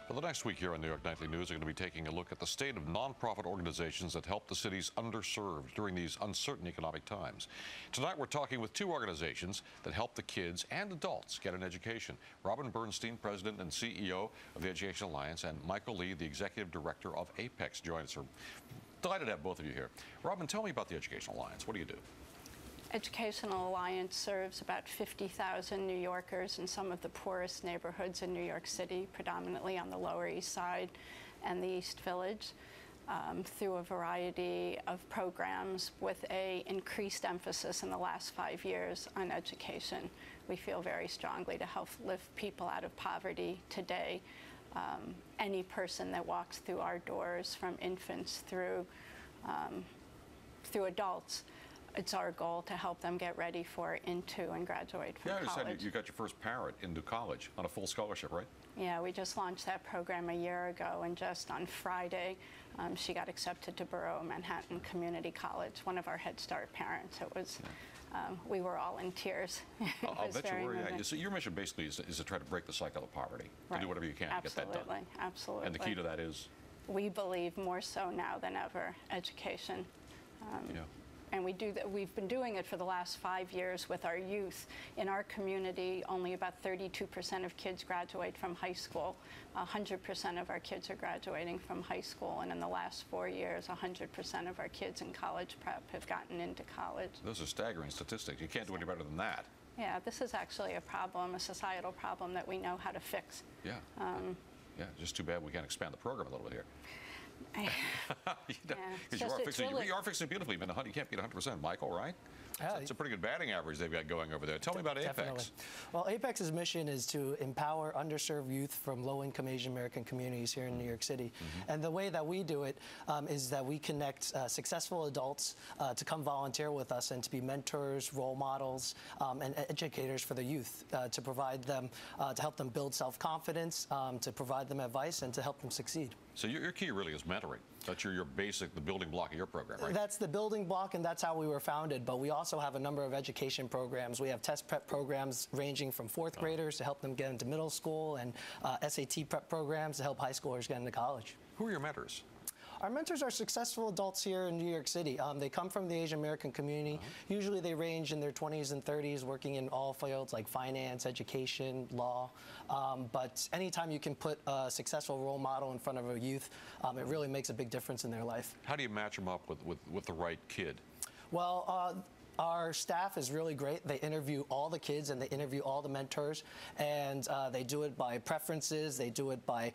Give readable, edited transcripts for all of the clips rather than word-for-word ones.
For the next week here on New York Nightly News, we're going to be taking a look at the state of nonprofit organizations that help the city's underserved during these uncertain economic times. Tonight, we're talking with two organizations that help the kids and adults get an education. Robin Bernstein, President and CEO of the Education Alliance, and Michael Lee, the Executive Director of APEX, join us. We're delighted to have both of you here. Robin, tell me about the Education Alliance. What do you do? Educational Alliance serves about 50,000 New Yorkers in some of the poorest neighborhoods in New York City, predominantly on the Lower East Side and the East Village, through a variety of programs with an increased emphasis in the last 5 years on education. We feel very strongly to help lift people out of poverty today. Any person that walks through our doors, from infants through adults, it's our goal to help them get ready for, into, and graduate from college. Yeah, I understand you got your first parent into college on a full scholarship, right? Yeah, we just launched that program a year ago, and just on Friday, she got accepted to Borough Manhattan Community College, one of our Head Start parents. It was, we were all in tears. I'll bet you were, yeah. So your mission basically is to try to break the cycle of poverty, to do whatever you can to get that done. Absolutely. And the key to that is? We believe more so now than ever, education. Yeah. And we do that. We've been doing it for the last 5 years with our youth. In our community, only about 32% of kids graduate from high school. 100% of our kids are graduating from high school. And in the last 4 years, 100% of our kids in college prep have gotten into college. Those are staggering statistics. You can't do any better than that. Yeah, this is actually a problem, a societal problem that we know how to fix. Yeah. Yeah, just too bad we can't expand the program a little bit here. Because you are fixing it beautifully, but you can't beat 100%, Michael, right? So it's a pretty good batting average they've got going over there. Tell me about APEX. Well, APEX's mission is to empower underserved youth from low-income Asian American communities here in New York City. And the way that we do it is that we connect successful adults to come volunteer with us and to be mentors, role models, and educators for the youth, to provide them, to help them build self-confidence, to provide them advice, and to help them succeed. So your key really is mentoring. That's your basic, the building block of your program, right? That's the building block, and that's how we were founded. But we also have a number of education programs. We have test prep programs ranging from fourth graders to help them get into middle school, and SAT prep programs to help high schoolers get into college. Who are your mentors? Our mentors are successful adults here in New York City. They come from the Asian American community. Usually they range in their 20s and 30s, working in all fields like finance, education, law. But anytime you can put a successful role model in front of a youth, it really makes a big difference in their life. How do you match them up with the right kid? Well, our staff is really great. They interview all the kids and they interview all the mentors, and they do it by preferences. They do it by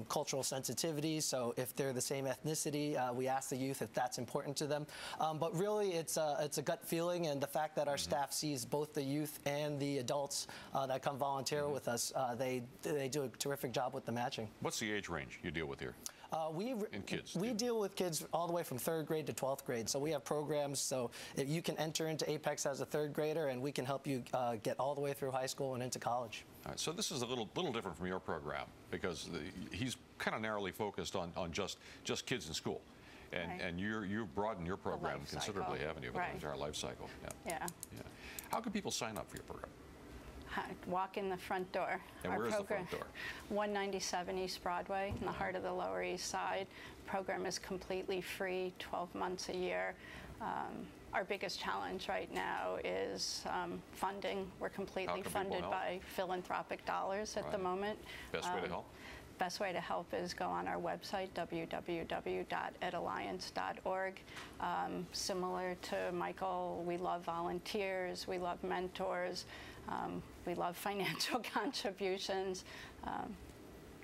cultural sensitivity. So if they're the same ethnicity, we ask the youth if that's important to them. But really, it's a gut feeling, and the fact that our staff sees both the youth and the adults that come volunteer with us, they do a terrific job with the matching. What's the age range you deal with here? We deal with kids all the way from 3rd grade to 12th grade. So we have programs, so if you can enter into APEX as a 3rd grader, and we can help you get all the way through high school and into college. All right, so this is a little different from your program, because he's kind of narrowly focused on just kids in school. And you've broadened your program considerably, haven't you, with the entire life cycle? Yeah. How can people sign up for your program? Walk in the front door. And where is the front door? 197 East Broadway, in the heart of the Lower East Side. The program is completely free, 12 months a year. Our biggest challenge right now is funding. We're completely funded by philanthropic dollars at the moment. Best way to help? Best way to help is go on our website, www.edalliance.org. Similar to Michael, we love volunteers, we love mentors, we love financial contributions.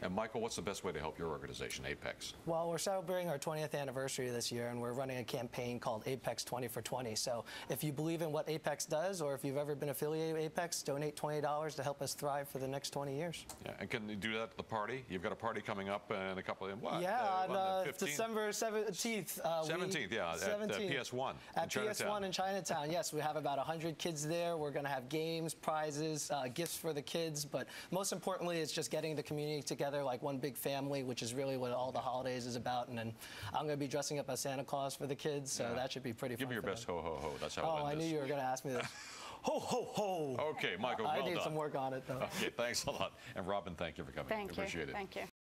And Michael, what's the best way to help your organization, APEX? Well, we're celebrating our 20th anniversary this year, and we're running a campaign called APEX 20 for 20. So if you believe in what APEX does, or if you've ever been affiliated with APEX, donate $20 to help us thrive for the next 20 years. Yeah, and can you do that at the party? You've got a party coming up in a couple of, what? Yeah, on December 17th. 17th, yeah, 17th. At PS1 at PS1 in Chinatown. Yes, we have about 100 kids there. We're going to have games, prizes, gifts for the kids, but most importantly, it's just getting the community together like one big family, which is really what all the holidays is about. And then I'm going to be dressing up as Santa Claus for the kids, so that should be pretty fun. Give me your best ho, ho, ho. That's how I knew you were going to ask me this. Ho, ho, ho. Okay, Michael, well done. I need some work on it, though. Okay, thanks a lot. And Robin, thank you for coming. Thank you. Appreciate it. Thank you.